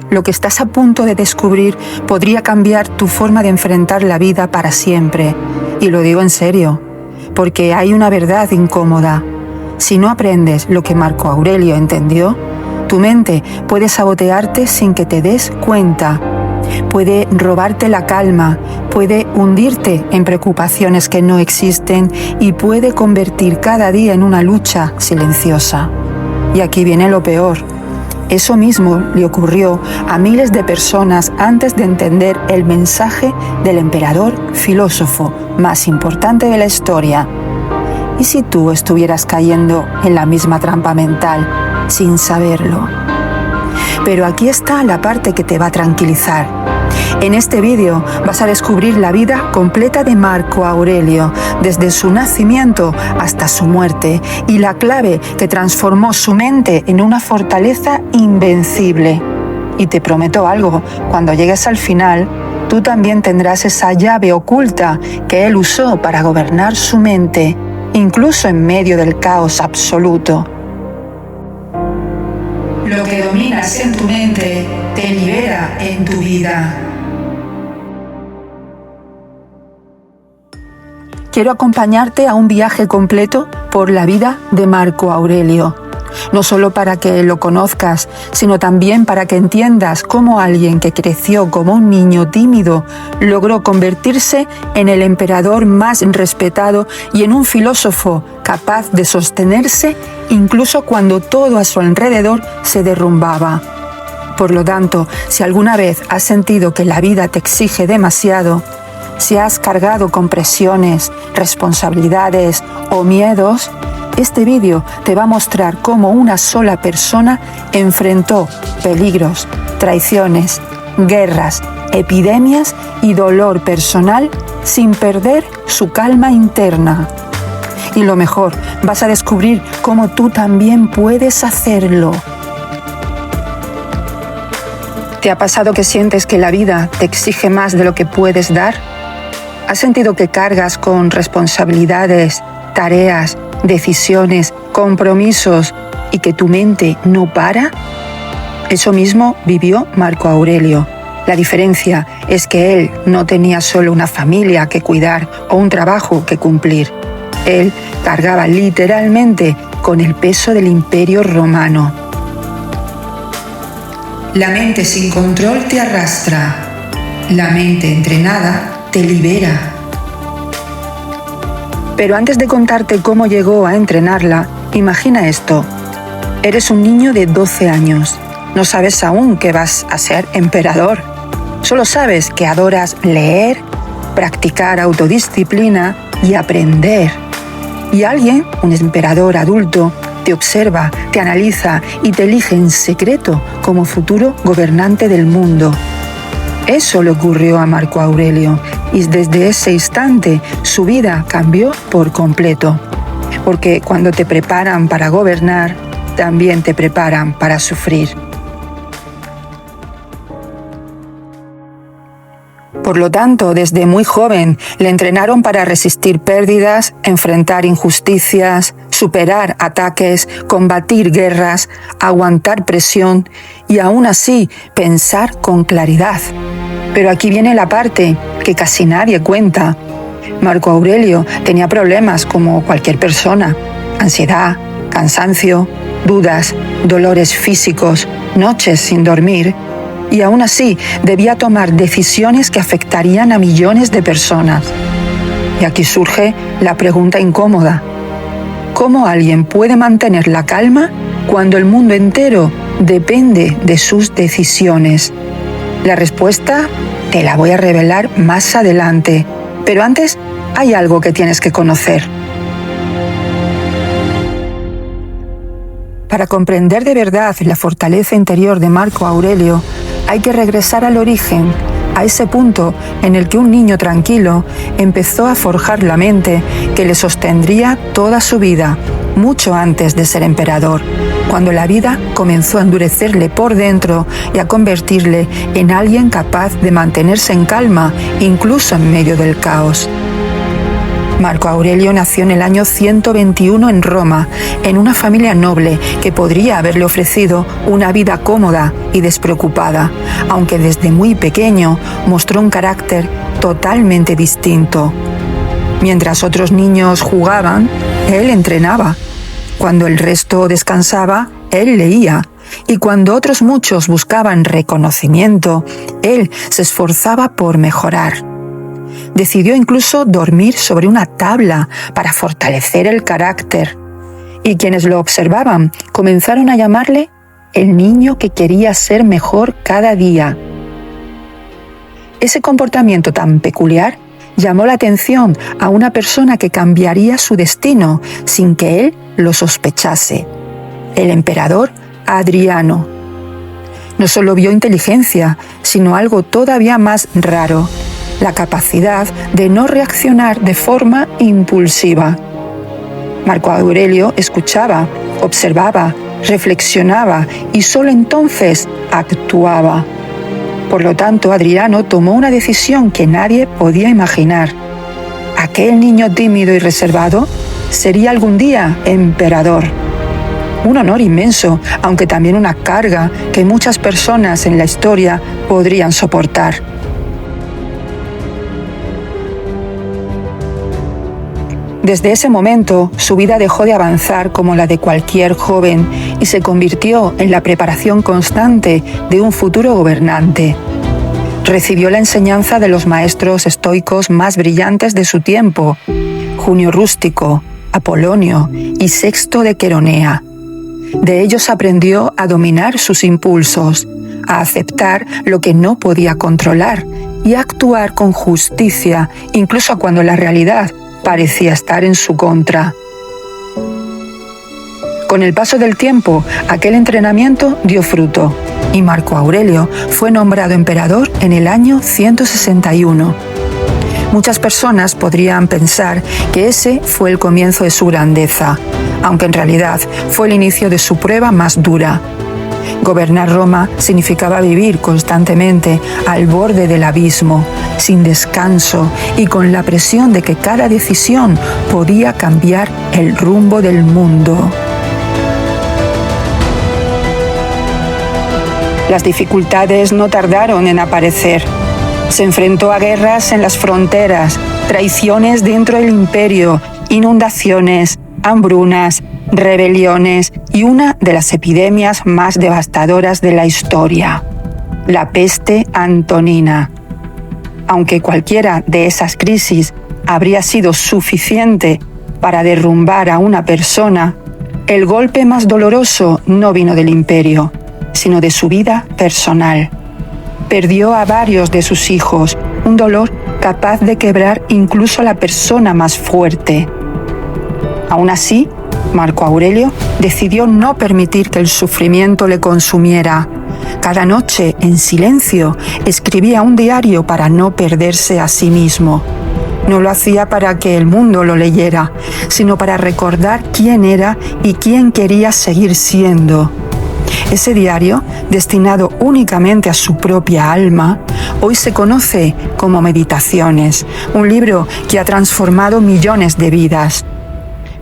Lo que estás a punto de descubrir podría cambiar tu forma de enfrentar la vida para siempre. Y lo digo en serio, porque hay una verdad incómoda. Si no aprendes lo que Marco Aurelio entendió, tu mente puede sabotearte sin que te des cuenta. Puede robarte la calma, puede hundirte en preocupaciones que no existen y puede convertir cada día en una lucha silenciosa. Y aquí viene lo peor. Eso mismo le ocurrió a miles de personas antes de entender el mensaje del emperador filósofo más importante de la historia. ¿Y si tú estuvieras cayendo en la misma trampa mental sin saberlo? Pero aquí está la parte que te va a tranquilizar. En este vídeo vas a descubrir la vida completa de Marco Aurelio, desde su nacimiento hasta su muerte, y la clave que transformó su mente en una fortaleza invencible. Y te prometo algo, cuando llegues al final, tú también tendrás esa llave oculta que él usó para gobernar su mente, incluso en medio del caos absoluto. Lo que dominas en tu mente te libera en tu vida. Quiero acompañarte a un viaje completo por la vida de Marco Aurelio. No solo para que lo conozcas, sino también para que entiendas cómo alguien que creció como un niño tímido logró convertirse en el emperador más respetado y en un filósofo capaz de sostenerse incluso cuando todo a su alrededor se derrumbaba. Por lo tanto, si alguna vez has sentido que la vida te exige demasiado, si has cargado con presiones, responsabilidades o miedos, este vídeo te va a mostrar cómo una sola persona enfrentó peligros, traiciones, guerras, epidemias y dolor personal sin perder su calma interna. Y lo mejor, vas a descubrir cómo tú también puedes hacerlo. ¿Te ha pasado que sientes que la vida te exige más de lo que puedes dar? ¿Has sentido que cargas con responsabilidades, tareas, decisiones, compromisos y que tu mente no para? Eso mismo vivió Marco Aurelio. La diferencia es que él no tenía solo una familia que cuidar o un trabajo que cumplir. Él cargaba literalmente con el peso del Imperio Romano. La mente sin control te arrastra. La mente entrenada te libera. Pero antes de contarte cómo llegó a entrenarla, imagina esto. Eres un niño de 12 años. No sabes aún que vas a ser emperador. Solo sabes que adoras leer, practicar autodisciplina y aprender. Y alguien, un emperador adulto, te observa, te analiza y te elige en secreto como futuro gobernante del mundo. Eso le ocurrió a Marco Aurelio y desde ese instante su vida cambió por completo. Porque cuando te preparan para gobernar, también te preparan para sufrir. Por lo tanto, desde muy joven le entrenaron para resistir pérdidas, enfrentar injusticias, superar ataques, combatir guerras, aguantar presión y aún así pensar con claridad. Pero aquí viene la parte que casi nadie cuenta. Marco Aurelio tenía problemas como cualquier persona: ansiedad, cansancio, dudas, dolores físicos, noches sin dormir. Y aún así debía tomar decisiones que afectarían a millones de personas. Y aquí surge la pregunta incómoda: ¿cómo alguien puede mantener la calma cuando el mundo entero depende de sus decisiones? La respuesta te la voy a revelar más adelante, pero antes hay algo que tienes que conocer. Para comprender de verdad la fortaleza interior de Marco Aurelio, hay que regresar al origen, a ese punto en el que un niño tranquilo empezó a forjar la mente que le sostendría toda su vida, mucho antes de ser emperador, cuando la vida comenzó a endurecerle por dentro y a convertirle en alguien capaz de mantenerse en calma, incluso en medio del caos. Marco Aurelio nació en el año 121 en Roma, en una familia noble que podría haberle ofrecido una vida cómoda y despreocupada, aunque desde muy pequeño mostró un carácter totalmente distinto. Mientras otros niños jugaban, él entrenaba. Cuando el resto descansaba, él leía. Y cuando otros muchos buscaban reconocimiento, él se esforzaba por mejorar. Decidió incluso dormir sobre una tabla para fortalecer el carácter. Y quienes lo observaban comenzaron a llamarle el niño que quería ser mejor cada día. Ese comportamiento tan peculiar llamó la atención a una persona que cambiaría su destino sin que él lo sospechase: el emperador Adriano. No solo vio inteligencia, sino algo todavía más raro: la capacidad de no reaccionar de forma impulsiva. Marco Aurelio escuchaba, observaba, reflexionaba y solo entonces actuaba. Por lo tanto, Adriano tomó una decisión que nadie podía imaginar. Aquel niño tímido y reservado sería algún día emperador. Un honor inmenso, aunque también una carga que muchas personas en la historia podrían soportar. Desde ese momento, su vida dejó de avanzar como la de cualquier joven y se convirtió en la preparación constante de un futuro gobernante. Recibió la enseñanza de los maestros estoicos más brillantes de su tiempo: Junio Rústico, Apolonio y Sexto de Queronea. De ellos aprendió a dominar sus impulsos, a aceptar lo que no podía controlar y a actuar con justicia, incluso cuando la realidad parecía estar en su contra. Con el paso del tiempo, aquel entrenamiento dio fruto y Marco Aurelio fue nombrado emperador en el año 161. Muchas personas podrían pensar que ese fue el comienzo de su grandeza, aunque en realidad fue el inicio de su prueba más dura. Gobernar Roma significaba vivir constantemente al borde del abismo, sin descanso y con la presión de que cada decisión podía cambiar el rumbo del mundo. Las dificultades no tardaron en aparecer. Se enfrentó a guerras en las fronteras, traiciones dentro del imperio, inundaciones, hambrunas, rebeliones y una de las epidemias más devastadoras de la historia: la peste antonina. Aunque cualquiera de esas crisis habría sido suficiente para derrumbar a una persona, el golpe más doloroso no vino del imperio, sino de su vida personal. Perdió a varios de sus hijos, un dolor capaz de quebrar incluso a la persona más fuerte. Aún así, Marco Aurelio decidió no permitir que el sufrimiento le consumiera. Cada noche, en silencio, escribía un diario para no perderse a sí mismo. No lo hacía para que el mundo lo leyera, sino para recordar quién era y quién quería seguir siendo. Ese diario, destinado únicamente a su propia alma, hoy se conoce como Meditaciones, un libro que ha transformado millones de vidas.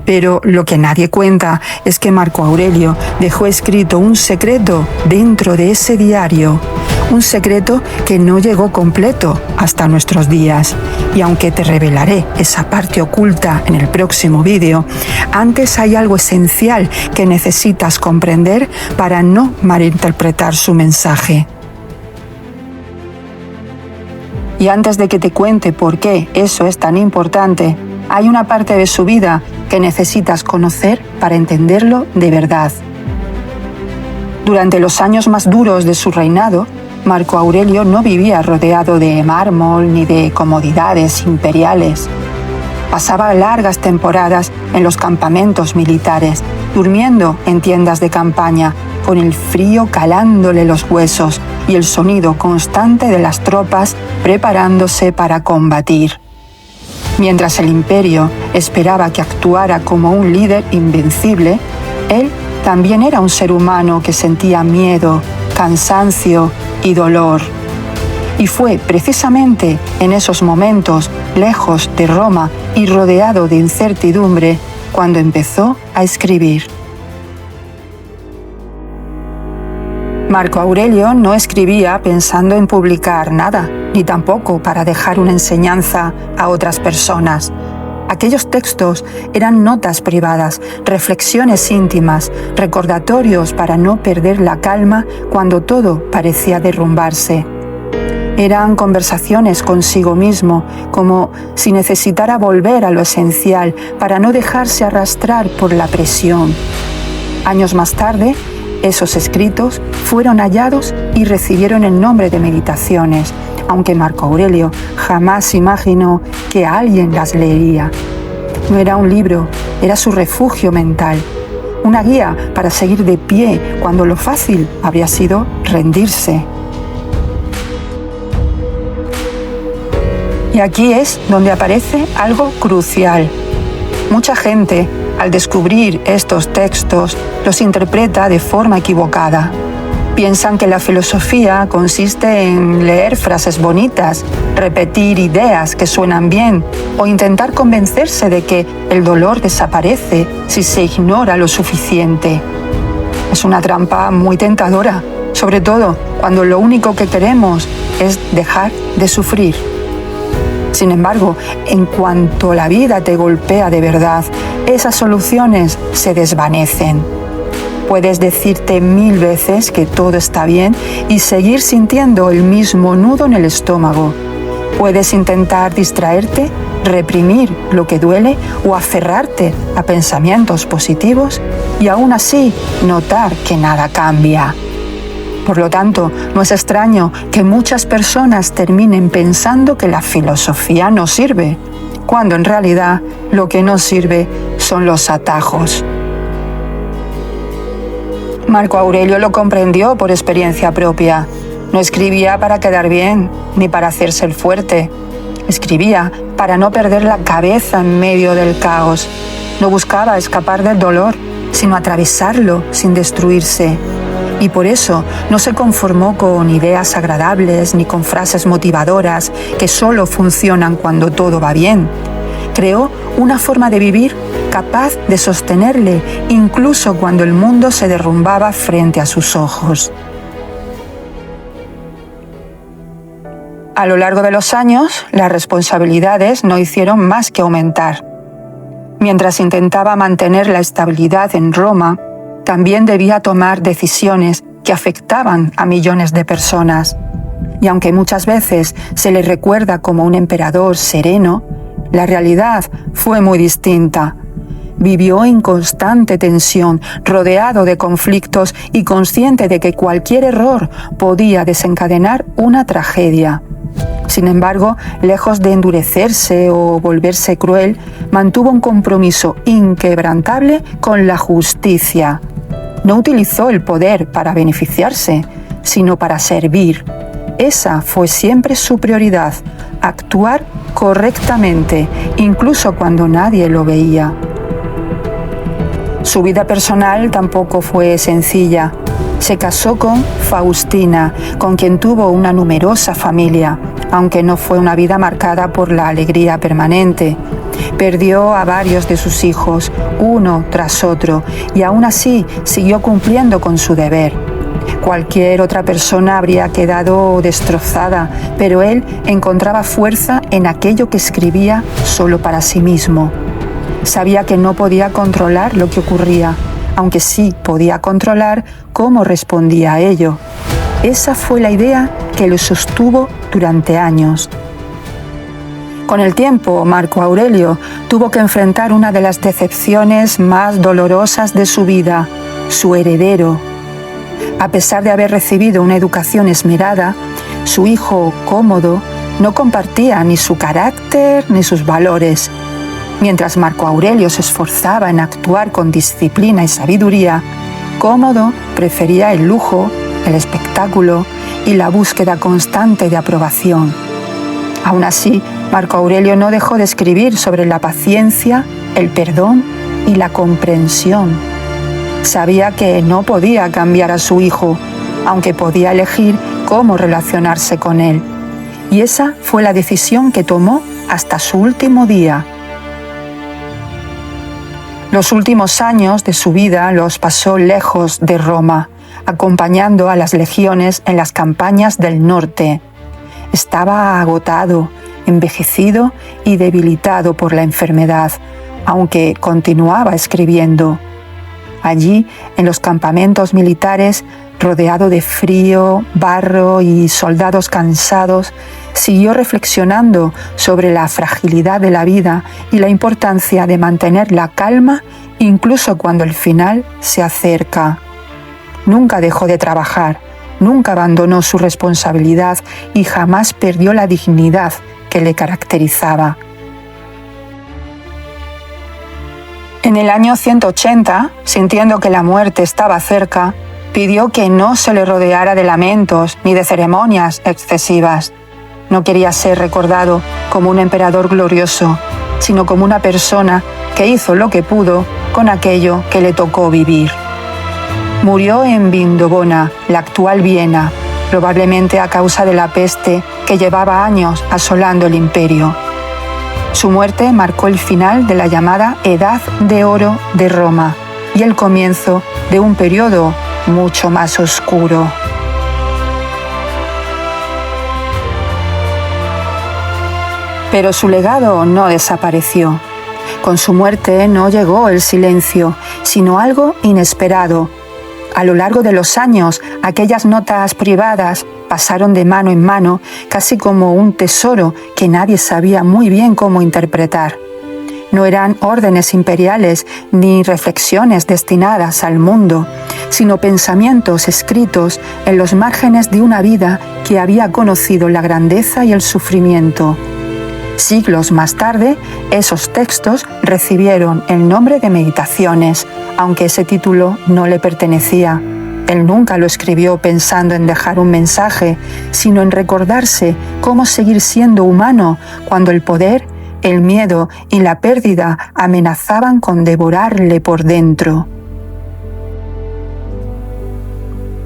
Pero lo que nadie cuenta es que Marco Aurelio dejó escrito un secreto dentro de ese diario, un secreto que no llegó completo hasta nuestros días. Y aunque te revelaré esa parte oculta en el próximo vídeo, antes hay algo esencial que necesitas comprender para no malinterpretar su mensaje. Y antes de que te cuente por qué eso es tan importante, hay una parte de su vida que necesitas conocer para entenderlo de verdad. Durante los años más duros de su reinado, Marco Aurelio no vivía rodeado de mármol ni de comodidades imperiales. Pasaba largas temporadas en los campamentos militares, durmiendo en tiendas de campaña, con el frío calándole los huesos y el sonido constante de las tropas preparándose para combatir. Mientras el imperio esperaba que actuara como un líder invencible, él también era un ser humano que sentía miedo, cansancio y dolor. Y fue precisamente en esos momentos, lejos de Roma y rodeado de incertidumbre, cuando empezó a escribir. Marco Aurelio no escribía pensando en publicar nada, ni tampoco para dejar una enseñanza a otras personas. Aquellos textos eran notas privadas, reflexiones íntimas, recordatorios para no perder la calma cuando todo parecía derrumbarse. Eran conversaciones consigo mismo, como si necesitara volver a lo esencial para no dejarse arrastrar por la presión. Años más tarde, esos escritos fueron hallados y recibieron el nombre de Meditaciones, aunque Marco Aurelio jamás imaginó que alguien las leería. No era un libro, era su refugio mental, una guía para seguir de pie cuando lo fácil habría sido rendirse. Y aquí es donde aparece algo crucial. Mucha gente, al descubrir estos textos, los interpreta de forma equivocada. Piensan que la filosofía consiste en leer frases bonitas, repetir ideas que suenan bien o intentar convencerse de que el dolor desaparece si se ignora lo suficiente. Es una trampa muy tentadora, sobre todo cuando lo único que queremos es dejar de sufrir. Sin embargo, en cuanto la vida te golpea de verdad, esas soluciones se desvanecen. Puedes decirte 1000 veces que todo está bien y seguir sintiendo el mismo nudo en el estómago. Puedes intentar distraerte, reprimir lo que duele o aferrarte a pensamientos positivos y aún así notar que nada cambia. Por lo tanto, no es extraño que muchas personas terminen pensando que la filosofía no sirve, cuando en realidad lo que no sirve son los atajos. Marco Aurelio lo comprendió por experiencia propia. No escribía para quedar bien, ni para hacerse el fuerte. Escribía para no perder la cabeza en medio del caos. No buscaba escapar del dolor, sino atravesarlo sin destruirse. Y por eso no se conformó con ideas agradables ni con frases motivadoras que solo funcionan cuando todo va bien. Creó una forma de vivir capaz de sostenerle incluso cuando el mundo se derrumbaba frente a sus ojos. A lo largo de los años, las responsabilidades no hicieron más que aumentar. Mientras intentaba mantener la estabilidad en Roma, también debía tomar decisiones que afectaban a millones de personas. Y aunque muchas veces se le recuerda como un emperador sereno, la realidad fue muy distinta. Vivió en constante tensión, rodeado de conflictos y consciente de que cualquier error podía desencadenar una tragedia. Sin embargo, lejos de endurecerse o volverse cruel, mantuvo un compromiso inquebrantable con la justicia. No utilizó el poder para beneficiarse, sino para servir. Esa fue siempre su prioridad, actuar correctamente, incluso cuando nadie lo veía. Su vida personal tampoco fue sencilla. Se casó con Faustina, con quien tuvo una numerosa familia, aunque no fue una vida marcada por la alegría permanente. Perdió a varios de sus hijos, uno tras otro, y aún así siguió cumpliendo con su deber. Cualquier otra persona habría quedado destrozada, pero él encontraba fuerza en aquello que escribía solo para sí mismo. Sabía que no podía controlar lo que ocurría, aunque sí podía controlar cómo respondía a ello. Esa fue la idea que lo sostuvo durante años. Con el tiempo, Marco Aurelio tuvo que enfrentar una de las decepciones más dolorosas de su vida, su heredero. A pesar de haber recibido una educación esmerada, su hijo Cómodo no compartía ni su carácter ni sus valores. Mientras Marco Aurelio se esforzaba en actuar con disciplina y sabiduría, Cómodo prefería el lujo, el espectáculo y la búsqueda constante de aprobación. Aún así, Marco Aurelio no dejó de escribir sobre la paciencia, el perdón y la comprensión. Sabía que no podía cambiar a su hijo, aunque podía elegir cómo relacionarse con él. y esa fue la decisión que tomó hasta su último día. Los últimos años de su vida los pasó lejos de Roma, acompañando a las legiones en las campañas del norte. Estaba agotado, envejecido y debilitado por la enfermedad, aunque continuaba escribiendo. Allí, en los campamentos militares, rodeado de frío, barro y soldados cansados, siguió reflexionando sobre la fragilidad de la vida y la importancia de mantener la calma incluso cuando el final se acerca. Nunca dejó de trabajar, nunca abandonó su responsabilidad y jamás perdió la dignidad que le caracterizaba. En el año 180, sintiendo que la muerte estaba cerca, pidió que no se le rodeara de lamentos ni de ceremonias excesivas. No quería ser recordado como un emperador glorioso, sino como una persona que hizo lo que pudo con aquello que le tocó vivir. Murió en Vindobona, la actual Viena, probablemente a causa de la peste que llevaba años asolando el imperio. Su muerte marcó el final de la llamada Edad de Oro de Roma y el comienzo de un periodo mucho más oscuro. Pero su legado no desapareció. Con su muerte no llegó el silencio, sino algo inesperado. A lo largo de los años, aquellas notas privadas pasaron de mano en mano, casi como un tesoro que nadie sabía muy bien cómo interpretar. No eran órdenes imperiales ni reflexiones destinadas al mundo, sino pensamientos escritos en los márgenes de una vida que había conocido la grandeza y el sufrimiento. Siglos más tarde, esos textos recibieron el nombre de Meditaciones, aunque ese título no le pertenecía. Él nunca lo escribió pensando en dejar un mensaje, sino en recordarse cómo seguir siendo humano cuando el poder, el miedo y la pérdida amenazaban con devorarle por dentro.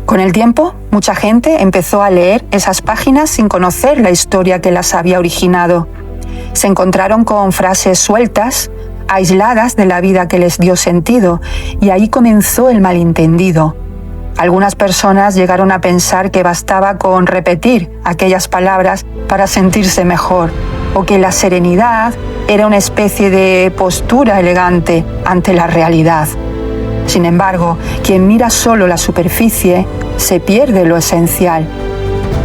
Con el tiempo, mucha gente empezó a leer esas páginas sin conocer la historia que las había originado. Se encontraron con frases sueltas, aisladas de la vida que les dio sentido, y ahí comenzó el malentendido. Algunas personas llegaron a pensar que bastaba con repetir aquellas palabras para sentirse mejor, o que la serenidad era una especie de postura elegante ante la realidad. Sin embargo, quien mira solo la superficie se pierde lo esencial.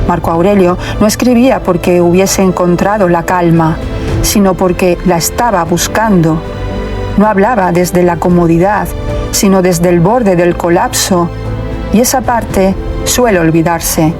Marco Aurelio no escribía porque hubiese encontrado la calma, sino porque la estaba buscando. No hablaba desde la comodidad, sino desde el borde del colapso, y esa parte suele olvidarse.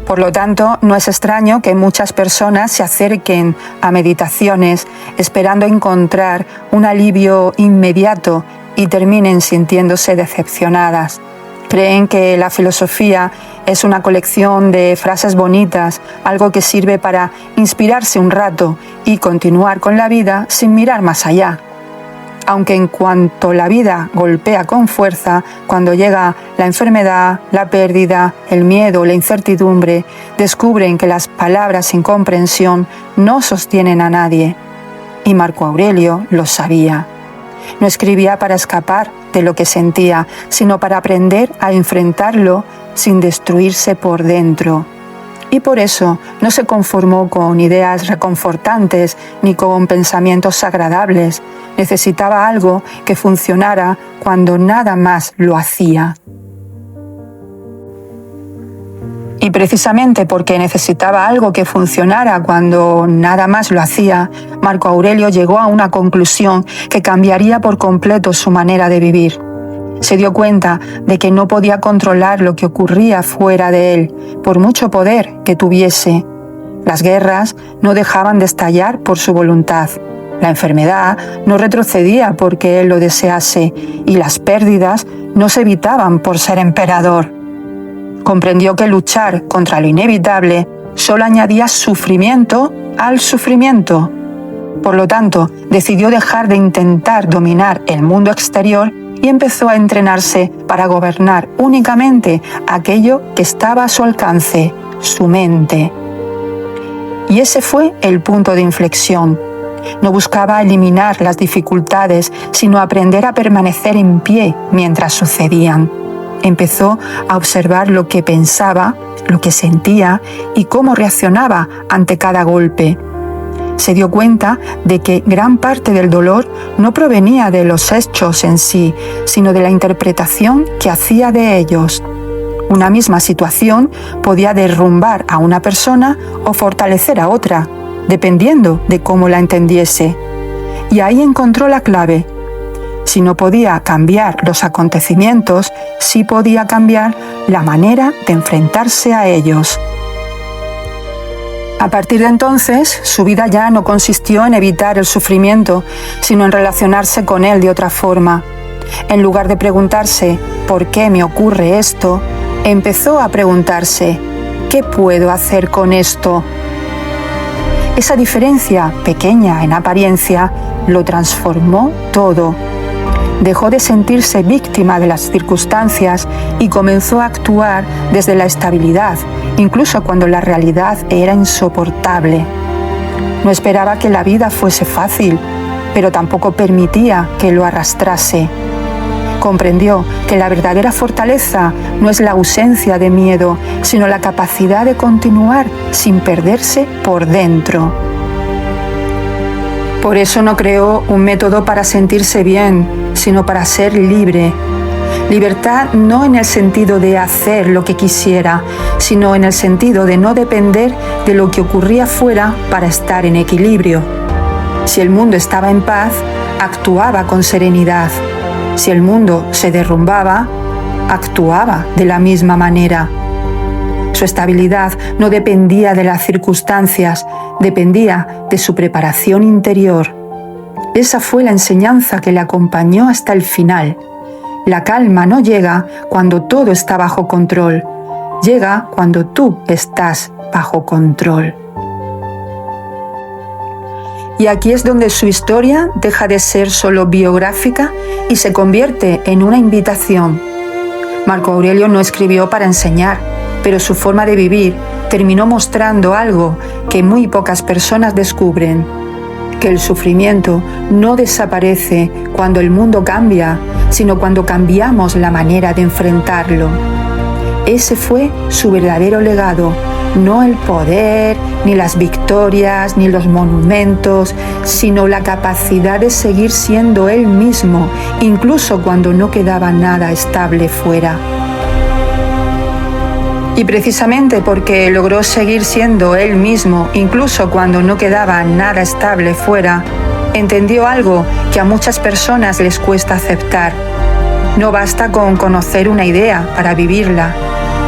Por lo tanto, no es extraño que muchas personas se acerquen a meditaciones esperando encontrar un alivio inmediato y terminen sintiéndose decepcionadas. Creen que la filosofía es una colección de frases bonitas, algo que sirve para inspirarse un rato y continuar con la vida sin mirar más allá. Aunque en cuanto la vida golpea con fuerza, cuando llega la enfermedad, la pérdida, el miedo, la incertidumbre, descubren que las palabras sin comprensión no sostienen a nadie. Y Marco Aurelio lo sabía. No escribía para escapar de lo que sentía, sino para aprender a enfrentarlo sin destruirse por dentro. Y por eso no se conformó con ideas reconfortantes ni con pensamientos agradables. Necesitaba algo que funcionara cuando nada más lo hacía. Y precisamente porque necesitaba algo que funcionara cuando nada más lo hacía, Marco Aurelio llegó a una conclusión que cambiaría por completo su manera de vivir. Se dio cuenta de que no podía controlar lo que ocurría fuera de él, por mucho poder que tuviese. Las guerras no dejaban de estallar por su voluntad. La enfermedad no retrocedía porque él lo desease, y las pérdidas no se evitaban por ser emperador. Comprendió que luchar contra lo inevitable solo añadía sufrimiento al sufrimiento. Por lo tanto, decidió dejar de intentar dominar el mundo exterior y empezó a entrenarse para gobernar únicamente aquello que estaba a su alcance, su mente. Y ese fue el punto de inflexión. No buscaba eliminar las dificultades, sino aprender a permanecer en pie mientras sucedían. Empezó a observar lo que pensaba, lo que sentía y cómo reaccionaba ante cada golpe. Se dio cuenta de que gran parte del dolor no provenía de los hechos en sí, sino de la interpretación que hacía de ellos. Una misma situación podía derrumbar a una persona o fortalecer a otra, dependiendo de cómo la entendiese. Y ahí encontró la clave. Si no podía cambiar los acontecimientos, sí podía cambiar la manera de enfrentarse a ellos. A partir de entonces, su vida ya no consistió en evitar el sufrimiento, sino en relacionarse con él de otra forma. En lugar de preguntarse ¿por qué me ocurre esto?, empezó a preguntarse ¿qué puedo hacer con esto? Esa diferencia, pequeña en apariencia, lo transformó todo. Dejó de sentirse víctima de las circunstancias y comenzó a actuar desde la estabilidad, incluso cuando la realidad era insoportable. No esperaba que la vida fuese fácil, pero tampoco permitía que lo arrastrase. Comprendió que la verdadera fortaleza no es la ausencia de miedo, sino la capacidad de continuar sin perderse por dentro. Por eso no creó un método para sentirse bien, sino para ser libre. Libertad no en el sentido de hacer lo que quisiera, sino en el sentido de no depender de lo que ocurría fuera para estar en equilibrio. Si el mundo estaba en paz, actuaba con serenidad. Si el mundo se derrumbaba, actuaba de la misma manera. Su estabilidad no dependía de las circunstancias, dependía de su preparación interior. Esa fue la enseñanza que le acompañó hasta el final. La calma no llega cuando todo está bajo control, llega cuando tú estás bajo control. Y aquí es donde su historia deja de ser solo biográfica y se convierte en una invitación. Marco Aurelio no escribió para enseñar, pero su forma de vivir terminó mostrando algo que muy pocas personas descubren: que el sufrimiento no desaparece cuando el mundo cambia, sino cuando cambiamos la manera de enfrentarlo. Ese fue su verdadero legado, no el poder, ni las victorias, ni los monumentos, sino la capacidad de seguir siendo él mismo, incluso cuando no quedaba nada estable fuera. Y precisamente porque logró seguir siendo él mismo, incluso cuando no quedaba nada estable fuera, entendió algo que a muchas personas les cuesta aceptar. No basta con conocer una idea para vivirla.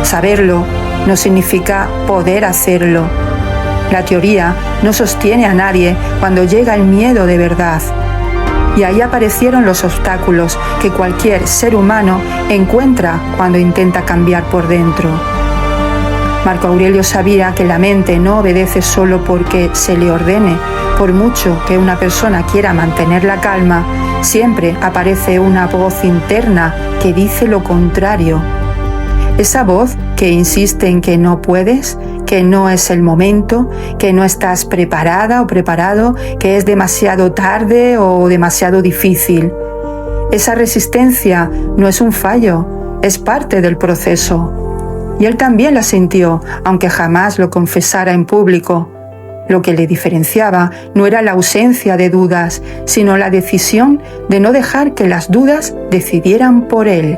Saberlo no significa poder hacerlo. La teoría no sostiene a nadie cuando llega el miedo de verdad. Y ahí aparecieron los obstáculos que cualquier ser humano encuentra cuando intenta cambiar por dentro. Marco Aurelio sabía que la mente no obedece solo porque se le ordene. Por mucho que una persona quiera mantener la calma, siempre aparece una voz interna que dice lo contrario. Esa voz que insiste en que no puedes, que no es el momento, que no estás preparada o preparado, que es demasiado tarde o demasiado difícil. Esa resistencia no es un fallo, es parte del proceso. Y él también la sintió, aunque jamás lo confesara en público. Lo que le diferenciaba no era la ausencia de dudas, sino la decisión de no dejar que las dudas decidieran por él.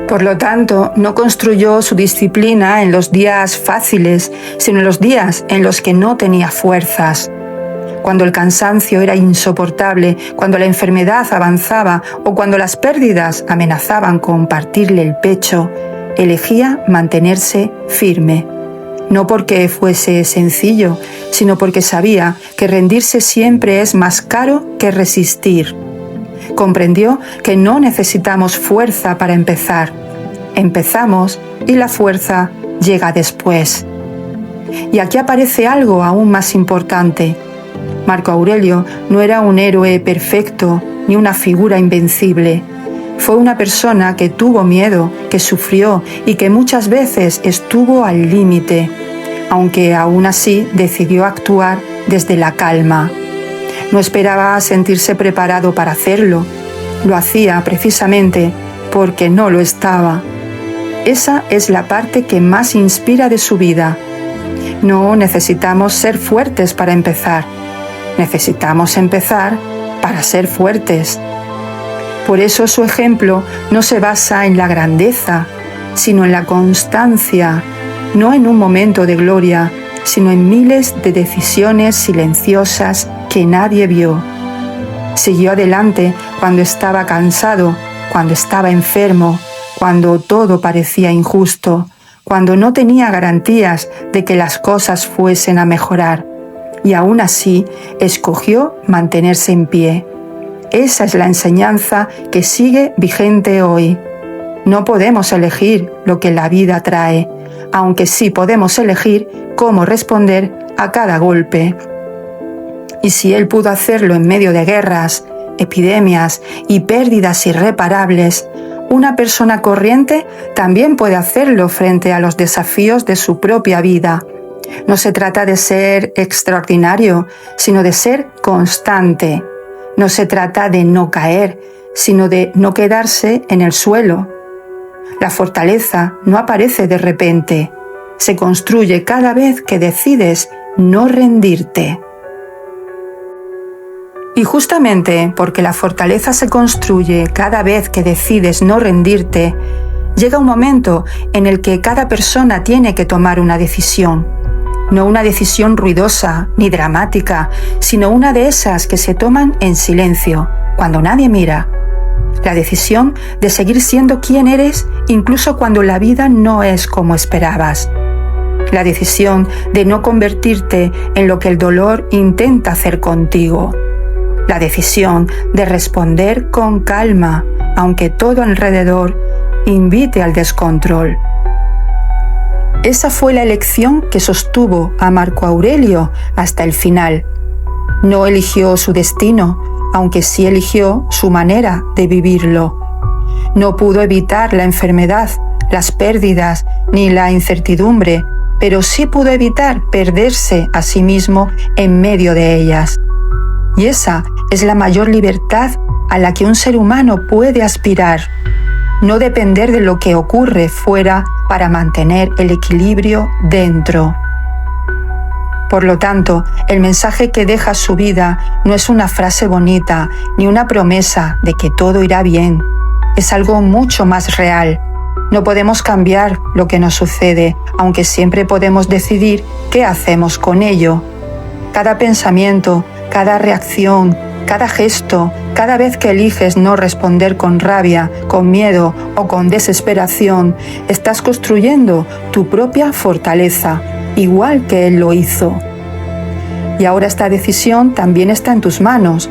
Por lo tanto, no construyó su disciplina en los días fáciles, sino en los días en los que no tenía fuerzas. Cuando el cansancio era insoportable, cuando la enfermedad avanzaba o cuando las pérdidas amenazaban con partirle el pecho, elegía mantenerse firme. No porque fuese sencillo, sino porque sabía que rendirse siempre es más caro que resistir. Comprendió que no necesitamos fuerza para empezar. Empezamos y la fuerza llega después. Y aquí aparece algo aún más importante. Marco Aurelio no era un héroe perfecto, ni una figura invencible. Fue una persona que tuvo miedo, que sufrió y que muchas veces estuvo al límite, aunque aún así decidió actuar desde la calma. No esperaba sentirse preparado para hacerlo. Lo hacía precisamente porque no lo estaba. Esa es la parte que más inspira de su vida. No necesitamos ser fuertes para empezar. Necesitamos empezar para ser fuertes. Por eso su ejemplo no se basa en la grandeza, sino en la constancia, no en un momento de gloria, sino en miles de decisiones silenciosas que nadie vio. Siguió adelante cuando estaba cansado, cuando estaba enfermo, cuando todo parecía injusto, cuando no tenía garantías de que las cosas fuesen a mejorar. Y aún así escogió mantenerse en pie. Esa es la enseñanza que sigue vigente hoy. No podemos elegir lo que la vida trae, aunque sí podemos elegir cómo responder a cada golpe. Y si él pudo hacerlo en medio de guerras, epidemias y pérdidas irreparables, una persona corriente también puede hacerlo frente a los desafíos de su propia vida. No se trata de ser extraordinario, sino de ser constante. No se trata de no caer, sino de no quedarse en el suelo. La fortaleza no aparece de repente, se construye cada vez que decides no rendirte. Y justamente porque la fortaleza se construye cada vez que decides no rendirte, llega un momento en el que cada persona tiene que tomar una decisión. No una decisión ruidosa ni dramática, sino una de esas que se toman en silencio, cuando nadie mira. La decisión de seguir siendo quien eres incluso cuando la vida no es como esperabas. La decisión de no convertirte en lo que el dolor intenta hacer contigo. La decisión de responder con calma, aunque todo alrededor invite al descontrol. Esa fue la elección que sostuvo a Marco Aurelio hasta el final. No eligió su destino, aunque sí eligió su manera de vivirlo. No pudo evitar la enfermedad, las pérdidas ni la incertidumbre, pero sí pudo evitar perderse a sí mismo en medio de ellas. Y esa es la mayor libertad a la que un ser humano puede aspirar. No depender de lo que ocurre fuera para mantener el equilibrio dentro. Por lo tanto, el mensaje que deja su vida no es una frase bonita ni una promesa de que todo irá bien. Es algo mucho más real. No podemos cambiar lo que nos sucede, aunque siempre podemos decidir qué hacemos con ello. Cada pensamiento, cada reacción, cada gesto, cada vez que eliges no responder con rabia, con miedo o con desesperación, estás construyendo tu propia fortaleza, igual que él lo hizo. Y ahora esta decisión también está en tus manos.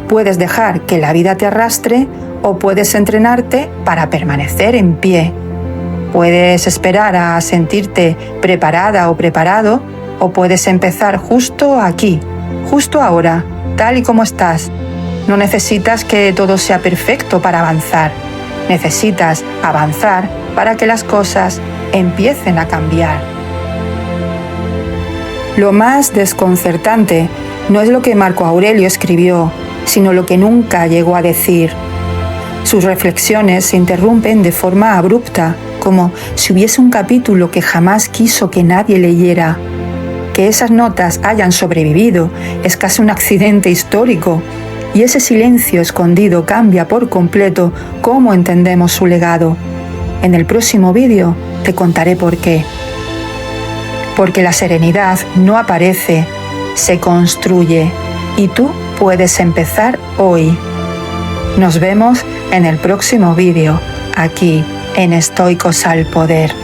Puedes dejar que la vida te arrastre o puedes entrenarte para permanecer en pie. Puedes esperar a sentirte preparada o preparado o puedes empezar justo aquí, justo ahora, tal y como estás. No necesitas que todo sea perfecto para avanzar. Necesitas avanzar para que las cosas empiecen a cambiar. Lo más desconcertante no es lo que Marco Aurelio escribió, sino lo que nunca llegó a decir. Sus reflexiones se interrumpen de forma abrupta, como si hubiese un capítulo que jamás quiso que nadie leyera. Que esas notas hayan sobrevivido es casi un accidente histórico, y ese silencio escondido cambia por completo cómo entendemos su legado. En el próximo vídeo te contaré por qué. Porque la serenidad no aparece, se construye, y tú puedes empezar hoy. Nos vemos en el próximo vídeo, aquí en Estoicos al Poder.